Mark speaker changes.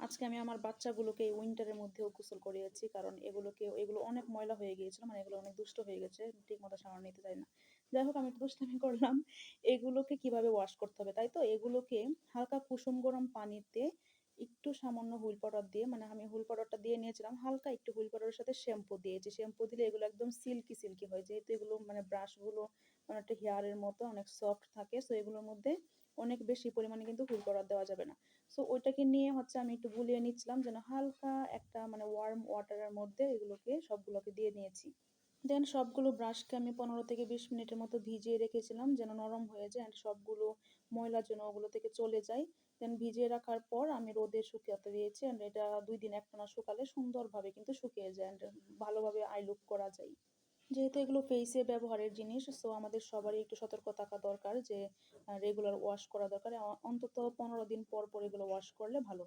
Speaker 1: আজকে আমি আমার বাচ্চাগুলোকে এই উইন্টারের মধ্যেও গোসল করিয়েছি। কারণ এগুলো অনেক ময়লা হয়ে গিয়েছিল। মানে এগুলো অনেক দুষ্ট হয়ে গেছে। ঠিকমতো শাওয়ার নিতে চায় না। যাই হোক আমি একটু দুষ্টামি করলাম। এগুলোকে কিভাবে ওয়াশ করতে হবে, তাই তো? এগুলোকে হালকা কুসুম গরম পানিতে একটু সামান্য হুইল পাউডার দিয়ে, মানে আমি হুইল পাউডারটা দিয়ে নিয়েছিলাম। হালকা একটু হুইল পাউডারের সাথে শ্যাম্পু দিয়েছি। শ্যাম্পু দিলে এগুলো একদম সিল্কি হয়। যেহেতু এগুলো মানে ব্রাশগুলো অনেকটা হেয়ারের মতো অনেক সফট থাকে। সো এগুলোর মধ্যে অনেক বেশি পরিমাণে কিন্তু হুইল পাউডার দেওয়া যাবে না। সো ওইটাকে নিয়ে হচ্ছে আমি একটু গুলিয়ে নিচ্ছিলাম, যেন হালকা একটা মানে ওয়ার্ম ওয়াটারের মধ্যে সবগুলোকে দিয়ে নিয়েছি। দেন সবগুলো ব্রাশকে আমি ১৫ থেকে ২০ মিনিটের মতো ভিজিয়ে রেখেছিলাম, যেন নরম হয়ে যায় অ্যান্ড সবগুলো ময়লা যেন ওগুলো থেকে চলে যায়। দেন ভিজিয়ে রাখার পর আমি রোদে শুকাতে দিয়েছি অ্যান্ড এটা ২ দিন একটানা শুকালে সুন্দরভাবে কিন্তু শুকিয়ে যায় অ্যান্ড ভালোভাবে আই লুক করা যায়। যেহেতু এগুলো ফেইসে ব্যবহারের জিনিস, সো আমাদের সবারই একটু সতর্ক থাকা দরকার যে রেগুলার ওয়াশ করা দরকার। অন্তত ১৫ দিন পর এগুলো ওয়াশ করলে ভালো।